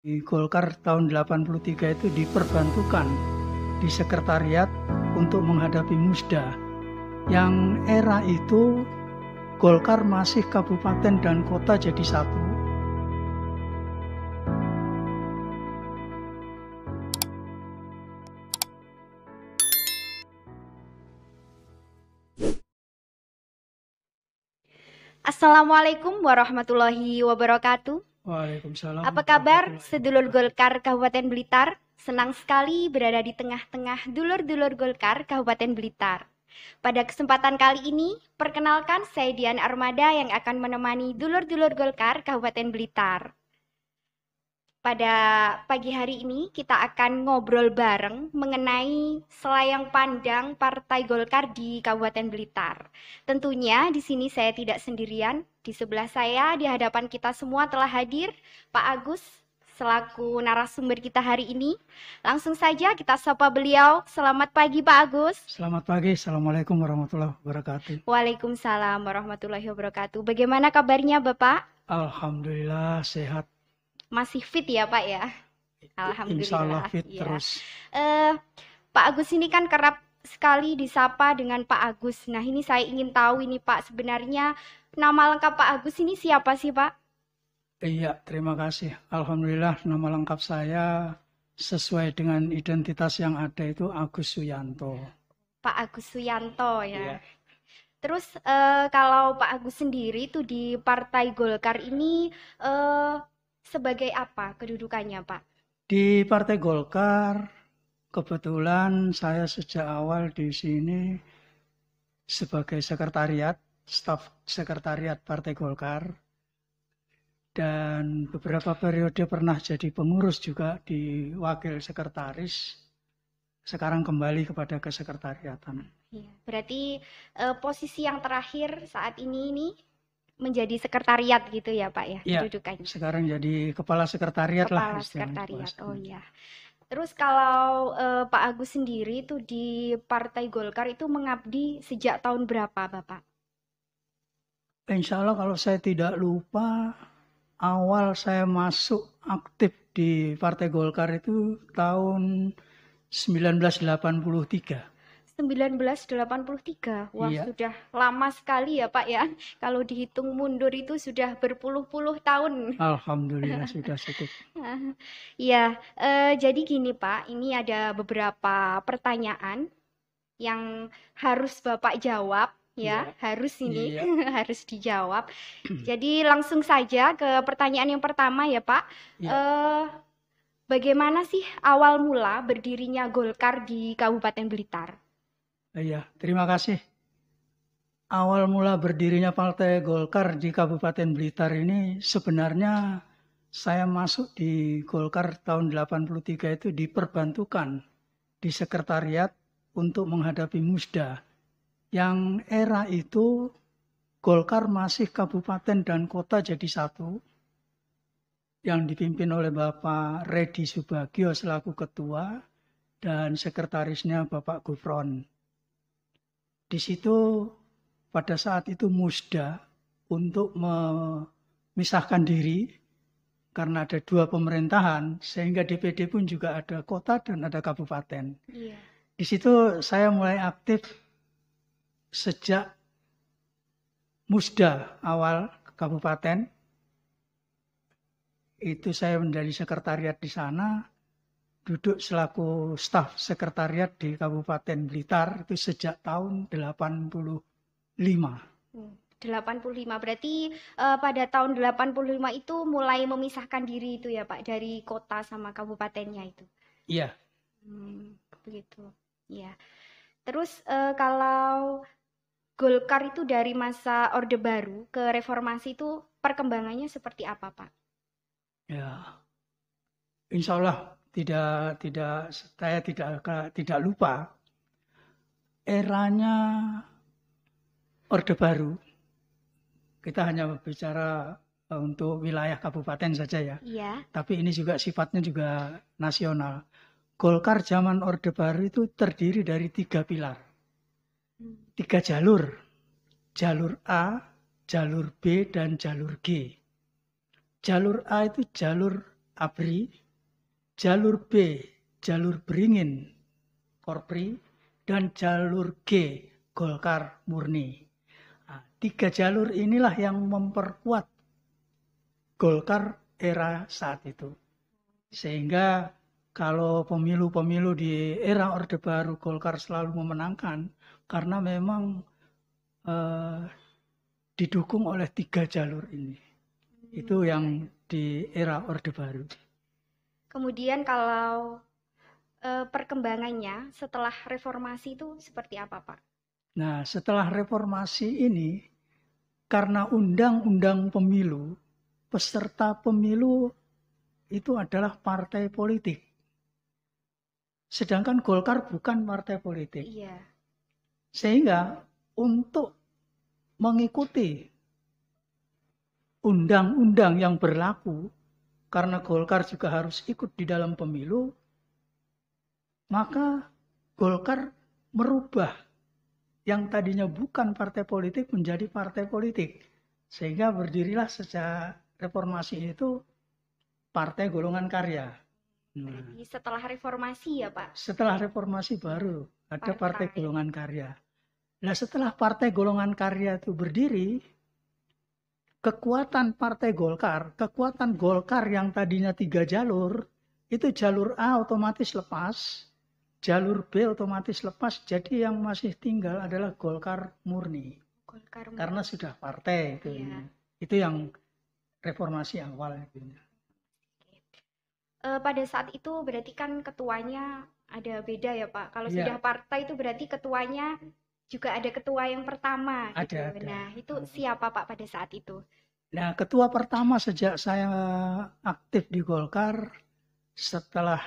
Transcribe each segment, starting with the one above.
Di Golkar tahun 83 itu diperbantukan di sekretariat untuk menghadapi Musda. Yang era itu Golkar masih kabupaten dan kota jadi satu. Assalamualaikum warahmatullahi wabarakatuh. Waalaikumsalam Apa kabar warahmatullahi sedulur wabarakatuh. Golkar Kabupaten Blitar? Senang sekali berada di tengah-tengah dulur-dulur Golkar Kabupaten Blitar. Pada kesempatan kali ini, perkenalkan saya Dian Armada yang akan menemani dulur-dulur Golkar Kabupaten Blitar. Pada pagi hari ini kita akan ngobrol bareng mengenai selayang pandang Partai Golkar di Kabupaten Blitar. Tentunya di sini saya tidak sendirian. Di sebelah saya di hadapan kita semua telah hadir Pak Agus selaku narasumber kita hari ini. Langsung saja kita sapa beliau. Selamat pagi Pak Agus. Selamat pagi, Assalamualaikum warahmatullahi wabarakatuh. Waalaikumsalam warahmatullahi wabarakatuh. Bagaimana kabarnya Bapak? Alhamdulillah sehat. Masih fit ya Pak ya? Insya Allah Alhamdulillah. fit Ya. terus. Pak Agus ini kan kerap sekali disapa dengan Pak Agus. Nah ini saya ingin tahu ini Pak, sebenarnya nama lengkap Pak Agus ini siapa sih Pak? Iya, terima kasih. Alhamdulillah nama lengkap saya sesuai dengan identitas yang ada itu Agus Suyanto. Pak Agus Suyanto ya. Iya. Terus kalau Pak Agus sendiri tuh di Partai Golkar ini sebagai apa kedudukannya Pak? Di Partai Golkar, kebetulan saya sejak awal di sini sebagai sekretariat, staf sekretariat Partai Golkar. Dan beberapa periode pernah jadi pengurus juga di wakil sekretaris. Sekarang kembali kepada kesekretariatan. Iya, berarti posisi yang terakhir saat ini menjadi sekretariat gitu ya Pak ya, Iya, kedudukannya. sekarang jadi kepala sekretariat lah. Kepala sekretariat, oh iya. Terus kalau Pak Agus sendiri itu di Partai Golkar itu mengabdi sejak tahun berapa Bapak? Insya Allah kalau saya tidak lupa, awal saya masuk aktif di Partai Golkar itu tahun 1983. 1983, wah Iya. sudah lama sekali ya Pak ya. Kalau dihitung mundur itu sudah berpuluh-puluh tahun. Alhamdulillah sudah cukup. Ya, jadi gini Pak, ini ada beberapa pertanyaan yang harus Bapak jawab ya, Iya. harus ini Iya. harus dijawab. Jadi langsung saja ke pertanyaan yang pertama ya Pak. Iya. Bagaimana sih awal mula berdirinya Golkar di Kabupaten Blitar? Iya, terima kasih. Awal mula berdirinya Partai Golkar di Kabupaten Blitar ini sebenarnya saya masuk di Golkar tahun 83 itu diperbantukan di sekretariat untuk menghadapi Musda. Yang era itu Golkar masih kabupaten dan kota jadi satu, yang dipimpin oleh Bapak Redi Subagio selaku ketua dan sekretarisnya Bapak Gufron. Di situ pada saat itu Musda untuk memisahkan diri karena ada dua pemerintahan sehingga DPD pun juga ada kota dan ada kabupaten. Iya. Di situ saya mulai aktif sejak Musda awal kabupaten. Itu saya menjadi sekretariat di sana, duduk selaku staf sekretariat di Kabupaten Blitar itu sejak tahun 85. 85, berarti pada tahun 85 itu mulai memisahkan diri itu ya Pak, dari kota sama kabupatennya itu. Iya. Begitu. Ya. Terus kalau Golkar itu dari masa Orde Baru ke reformasi itu perkembangannya seperti apa Pak? Ya. Insya Allah saya tidak lupa eranya Orde Baru. Kita hanya berbicara untuk wilayah kabupaten saja ya. Iya. Tapi ini juga sifatnya juga nasional. Golkar zaman Orde Baru itu terdiri dari 3 pilar. 3 jalur. Jalur A, jalur B, dan jalur G. Jalur A itu jalur ABRI, jalur B, jalur Beringin Korpri, dan jalur G, Golkar Murni. Nah, 3 jalur inilah yang memperkuat Golkar era saat itu. Sehingga kalau pemilu-pemilu di era Orde Baru Golkar selalu memenangkan karena memang didukung oleh 3 jalur ini. Itu yang di era Orde Baru. Kemudian kalau perkembangannya setelah reformasi itu seperti apa, Pak? Nah, setelah reformasi ini, karena undang-undang pemilu, peserta pemilu itu adalah partai politik. Sedangkan Golkar bukan partai politik. Iya. Sehingga untuk mengikuti undang-undang yang berlaku, karena Golkar juga harus ikut di dalam pemilu, maka Golkar merubah yang tadinya bukan partai politik menjadi partai politik. Sehingga berdirilah sejak reformasi itu Partai Golongan Karya. Jadi setelah reformasi ya, Pak? Setelah reformasi baru ada Partai Golongan Karya. Nah, setelah Partai Golongan Karya itu berdiri, kekuatan Partai Golkar, kekuatan Golkar yang tadinya 3 jalur, itu jalur A otomatis lepas, jalur B otomatis lepas, jadi yang masih tinggal adalah Golkar Murni. Golkar Murni. Karena sudah partai itu. Iya. Itu yang reformasi awal. Pada saat itu berarti kan ketuanya ada beda ya, Pak. Kalau Iya. sudah partai itu berarti ketuanya juga ada ketua yang pertama gitu. Ada. Nah, itu siapa, Pak, pada saat itu? Nah, ketua pertama sejak saya aktif di Golkar setelah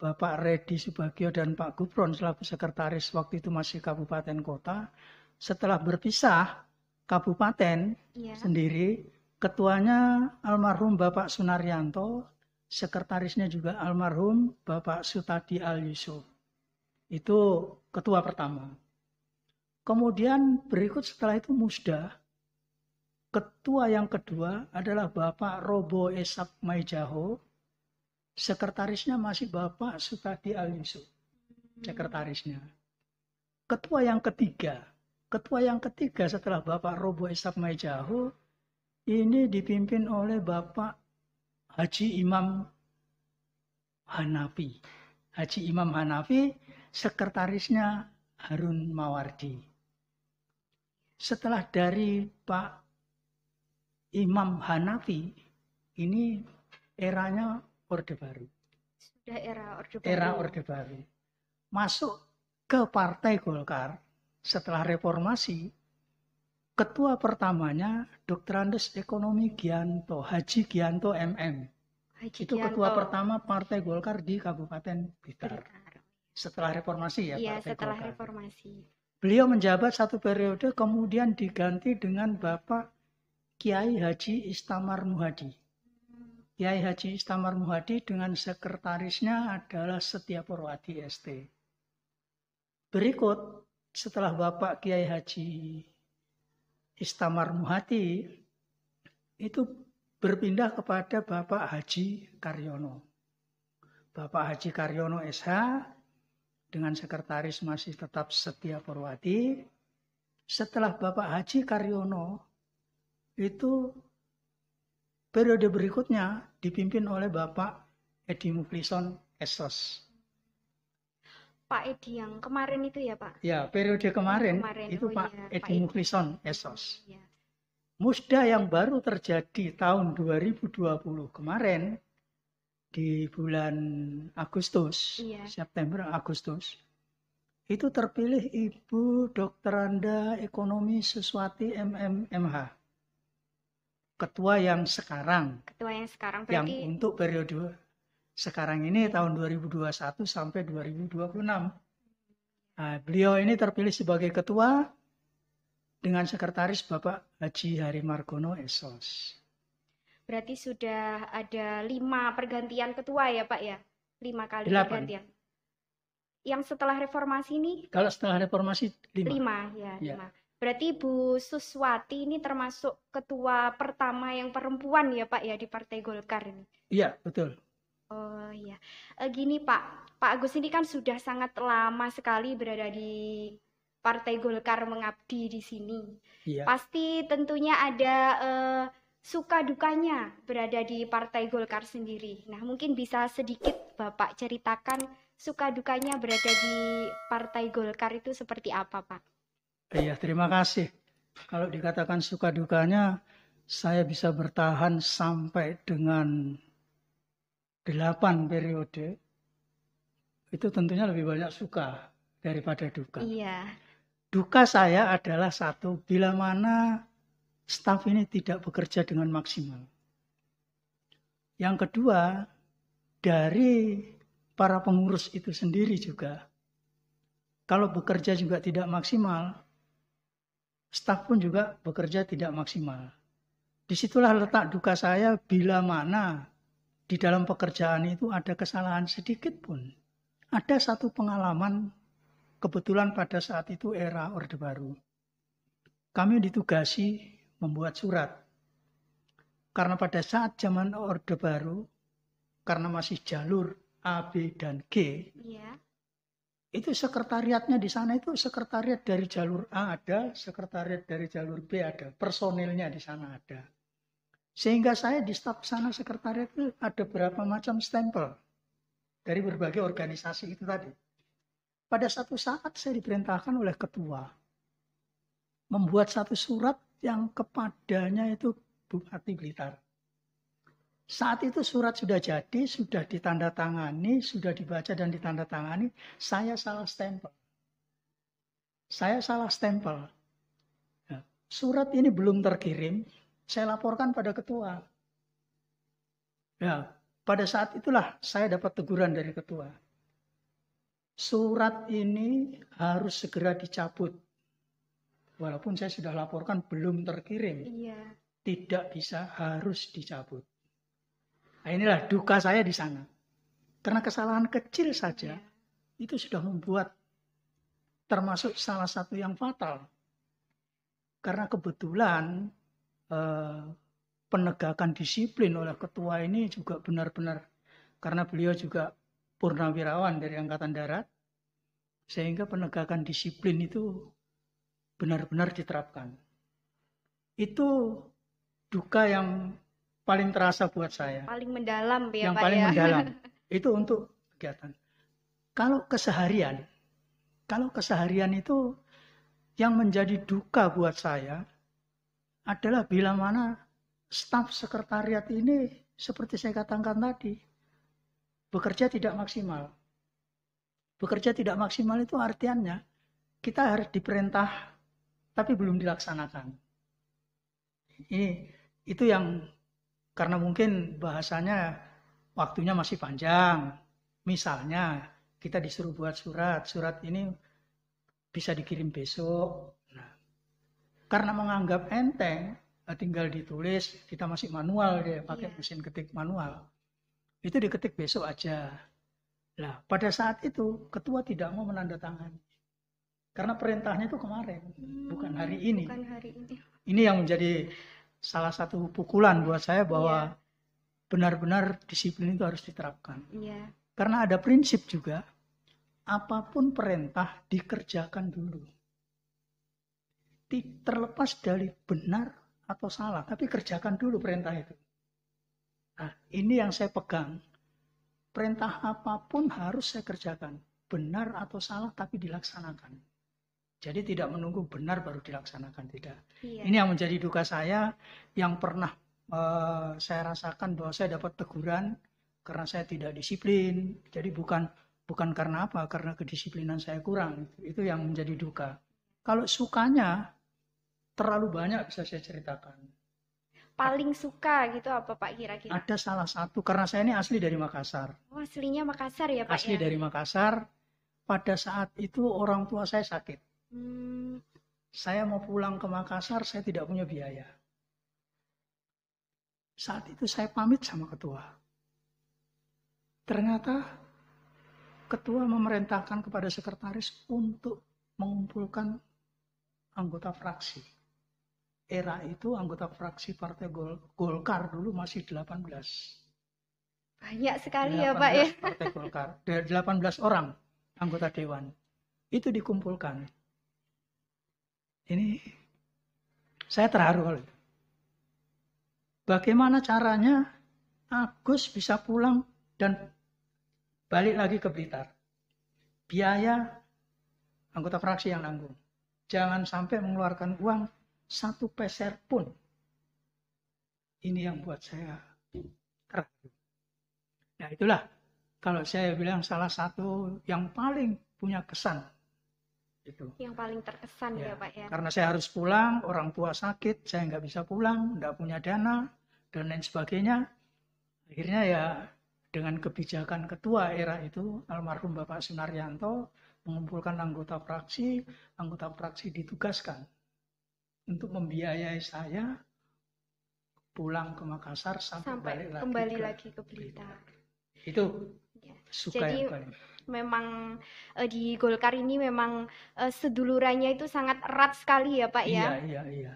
Bapak Redi Subagio dan Pak Gufron selaku sekretaris waktu itu masih kabupaten kota. Setelah berpisah kabupaten sendiri, ketuanya almarhum Bapak Sunaryanto, sekretarisnya juga almarhum Bapak Sutadi Al-Yusuf. Itu ketua pertama. Kemudian berikut setelah itu Musda. Ketua yang kedua adalah Bapak Robo Esak Maijaho. Sekretarisnya masih Bapak Sutadi Al-Yusuf. Sekretarisnya. Ketua yang ketiga setelah Bapak Robo Esak Maijaho ini dipimpin oleh Bapak Haji Imam Hanafi. Haji Imam Hanafi, sekretarisnya Harun Mawardi. Setelah dari Pak Imam Hanafi, ini eranya Orde Baru. Sudah era Orde Baru. Era Orde Baru. Masuk ke Partai Golkar setelah reformasi, ketua pertamanya Dr. Andes Ekonomi Gianto, Haji Gianto MM. Itu ketua pertama Partai Golkar di Kabupaten Blitar. Setelah reformasi ya, iya, Partai setelah Golkar. reformasi. Beliau menjabat 1 periode, kemudian diganti dengan Bapak Kiai Haji Istamar Muhadi. Kiai Haji Istamar Muhadi dengan sekretarisnya adalah Setia Purwadi ST. Berikut setelah Bapak Kiai Haji Istamar Muhadi itu berpindah kepada Bapak Haji Karyono. Bapak Haji Karyono SH dengan sekretaris masih tetap Setia Purwadi. Setelah Bapak Haji Karyono itu periode berikutnya dipimpin oleh Bapak Edi Muflison Esos. Pak Edi yang kemarin itu ya, Pak? Ya, periode kemarin itu Pak Edi Muflison Esos. Ya. Musda yang baru terjadi tahun 2020 kemarin di bulan Agustus, September Agustus, itu terpilih Ibu Dr. Anda Ekonomi Suswati MMMH. Ketua yang sekarang. Ketua yang sekarang berarti... Yang untuk periode sekarang ini tahun 2021 sampai 2026. Nah, beliau ini terpilih sebagai ketua dengan sekretaris Bapak Haji Hari Margono Esos. Berarti sudah ada 5 pergantian ketua ya, Pak ya? 5 kali 8. Pergantian. Yang setelah reformasi ini? Kalau setelah reformasi 5. 5 ya, 5. Berarti Bu Suswati ini termasuk ketua pertama yang perempuan ya Pak ya di Partai Golkar ini. Iya, betul. Oh iya. Gini Pak Agus ini kan sudah sangat lama sekali berada di Partai Golkar mengabdi di sini. Iya. Pasti tentunya ada suka dukanya berada di Partai Golkar sendiri. Nah, mungkin bisa sedikit Bapak ceritakan suka dukanya berada di Partai Golkar itu seperti apa, Pak? Iya, terima kasih. Kalau dikatakan suka dukanya, saya bisa bertahan sampai dengan 8 periode. Itu tentunya lebih banyak suka daripada duka. Iya. Duka saya adalah satu, bila mana staf ini tidak bekerja dengan maksimal. Yang kedua, dari para pengurus itu sendiri juga, kalau bekerja juga tidak maksimal, staf pun juga bekerja tidak maksimal. Disitulah letak duka saya bila mana di dalam pekerjaan itu ada kesalahan sedikit pun. Ada satu pengalaman, kebetulan pada saat itu era Orde Baru. Kami ditugasi membuat surat. Karena pada saat zaman Orde Baru, karena masih jalur A, B, dan G, Iya. itu sekretariatnya di sana itu sekretariat dari jalur A ada, sekretariat dari jalur B ada, personilnya di sana ada. Sehingga saya di staf sana sekretariat itu ada berapa macam stempel dari berbagai organisasi itu tadi. Pada satu saat saya diperintahkan oleh ketua membuat satu surat yang kepadanya itu Bupati Blitar. Saat itu surat sudah jadi, sudah ditandatangani, sudah dibaca dan ditandatangani, saya salah stempel. Nah, surat ini belum terkirim, saya laporkan pada ketua. Ya, pada saat itulah saya dapat teguran dari ketua. Surat ini harus segera dicabut. Walaupun saya sudah laporkan belum terkirim. Iya. Tidak bisa, harus dicabut. Nah, inilah duka saya di sana. Karena kesalahan kecil saja, itu sudah membuat termasuk salah satu yang fatal. Karena kebetulan penegakan disiplin oleh ketua ini juga benar-benar, karena beliau juga purnawirawan dari Angkatan Darat, sehingga penegakan disiplin itu benar-benar diterapkan. Itu duka yang paling terasa buat saya. Paling mendalam ya yang Pak paling ya. mendalam. Itu untuk kegiatan. Kalau keseharian itu yang menjadi duka buat saya adalah bila mana staf sekretariat ini seperti saya katakan tadi bekerja tidak maksimal. Bekerja tidak maksimal itu artinya kita harus diperintah tapi belum dilaksanakan. Itu yang karena mungkin bahasanya waktunya masih panjang. Misalnya kita disuruh buat surat ini bisa dikirim besok. Nah, karena menganggap enteng, tinggal ditulis, kita masih manual dia pakai mesin ketik manual. Itu diketik besok aja. Nah, pada saat itu ketua tidak mau menandatangani. Karena perintahnya itu kemarin, bukan hari ini. Bukan hari ini. Ini yang menjadi salah satu pukulan buat saya bahwa benar-benar disiplin itu harus diterapkan. Iya. Karena ada prinsip juga, apapun perintah dikerjakan dulu. Terlepas dari benar atau salah, tapi kerjakan dulu perintah itu. Nah, ini yang saya pegang. Perintah apapun harus saya kerjakan. Benar atau salah, tapi dilaksanakan. Jadi tidak menunggu benar baru dilaksanakan, tidak. Iya. Ini yang menjadi duka saya, yang pernah saya rasakan bahwa saya dapat teguran karena saya tidak disiplin. Jadi bukan karena apa, karena kedisiplinan saya kurang. Itu yang menjadi duka. Kalau sukanya terlalu banyak bisa saya ceritakan. Paling suka gitu apa Pak kira-kira? Ada salah satu, karena saya ini asli dari Makassar. Oh, aslinya Makassar ya Pak Asli ya? dari Makassar. Pada saat itu orang tua saya sakit. Saya mau pulang ke Makassar, saya tidak punya biaya. Saat itu saya pamit sama ketua. Ternyata ketua memerintahkan kepada sekretaris untuk mengumpulkan anggota fraksi. Era itu anggota fraksi Partai Golkar dulu masih 18. Banyak sekali ya Pak ya. Partai Golkar, 18 orang anggota dewan. Itu dikumpulkan. Ini saya terharu kalau itu. Bagaimana caranya Agus bisa pulang dan balik lagi ke Blitar? Biaya anggota fraksi yang nanggung. Jangan sampai mengeluarkan uang 1 peser pun. Ini yang buat saya terharu. Nah itulah kalau saya bilang salah satu yang paling punya kesan. Itu. Yang paling terkesan ya Pak ya. Karena saya harus pulang, orang tua sakit, saya nggak bisa pulang, nggak punya dana, dan lain sebagainya. Akhirnya ya dengan kebijakan ketua era itu, almarhum Bapak Sunaryanto, mengumpulkan anggota fraksi ditugaskan untuk membiayai saya pulang ke Makassar sampai kembali lagi ke Blitar. Itu ya. Suka jadi, yang paling. Memang di Golkar ini memang sedulurannya itu sangat erat sekali ya Pak ya. Iya.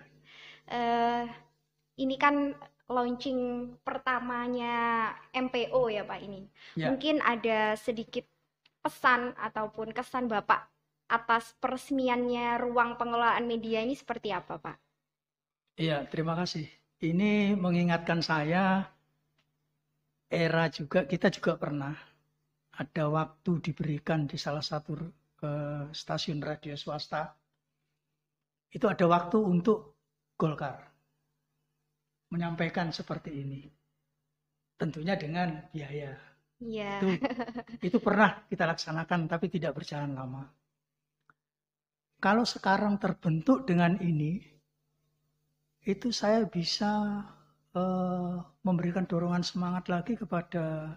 Ini kan launching pertamanya MPO ya Pak ini. Ya. Mungkin ada sedikit pesan ataupun kesan Bapak atas peresmiannya ruang pengelolaan media ini seperti apa Pak? Iya, terima kasih. Ini mengingatkan saya era juga, kita juga pernah ada waktu diberikan di salah satu stasiun radio swasta. Itu ada waktu untuk Golkar menyampaikan seperti ini. Tentunya dengan biaya. Iya. Itu pernah kita laksanakan tapi tidak berjalan lama. Kalau sekarang terbentuk dengan ini, itu saya bisa memberikan dorongan semangat lagi kepada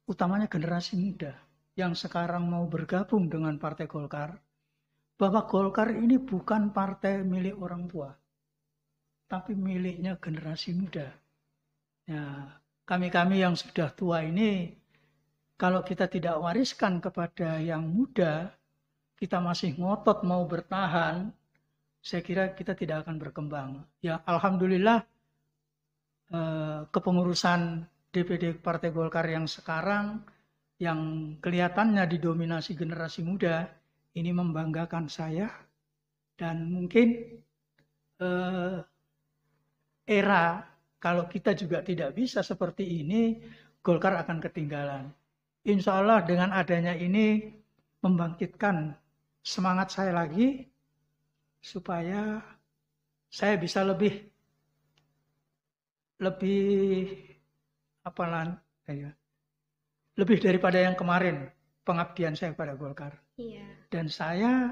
utamanya generasi muda yang sekarang mau bergabung dengan Partai Golkar, bahwa Golkar ini bukan partai milik orang tua, tapi miliknya generasi muda. Ya, kami-kami yang sudah tua ini, kalau kita tidak wariskan kepada yang muda, kita masih ngotot mau bertahan, saya kira kita tidak akan berkembang. Ya, alhamdulillah kepengurusan DPD Partai Golkar yang sekarang, yang kelihatannya didominasi generasi muda, ini membanggakan saya. Dan mungkin era, kalau kita juga tidak bisa seperti ini, Golkar akan ketinggalan. Insya Allah dengan adanya ini, membangkitkan semangat saya lagi, supaya saya bisa lebih lebih daripada yang kemarin pengabdian saya pada Golkar. Iya. Dan saya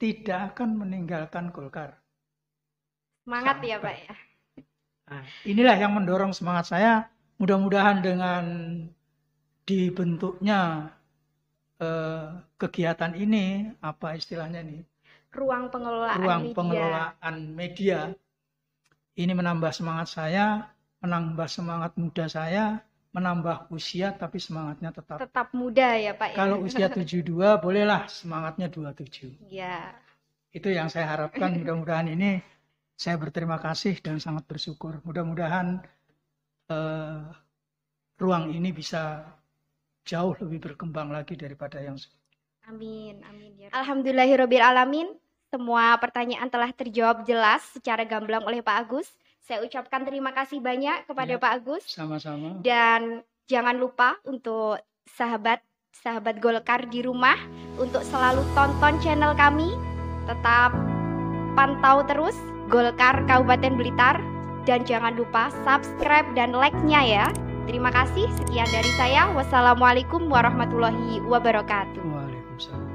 tidak akan meninggalkan Golkar. Semangat ya Pak ya. Nah, inilah yang mendorong semangat saya. Mudah-mudahan dengan dibentuknya kegiatan ini, apa istilahnya nih? Ruang pengelolaan media. Ini menambah semangat saya, menambah semangat muda saya, menambah usia tapi semangatnya tetap muda ya Pak ya. Kalau usia 72 bolehlah semangatnya 27. Ya. Itu yang saya harapkan. Mudah-mudahan ini saya berterima kasih dan sangat bersyukur. Mudah-mudahan ruang ini bisa jauh lebih berkembang lagi daripada yang sebelumnya. Amin, amin ya. Alhamdulillahirabbil alamin. Semua pertanyaan telah terjawab jelas secara gamblang oleh Pak Agus. Saya ucapkan terima kasih banyak kepada Pak Agus. Sama-sama. Dan jangan lupa untuk sahabat Golkar di rumah untuk selalu tonton channel kami. Tetap pantau terus Golkar Kabupaten Blitar dan jangan lupa subscribe dan like-nya ya. Terima kasih. Sekian dari saya. Wassalamualaikum warahmatullahi wabarakatuh. Waalaikumsalam.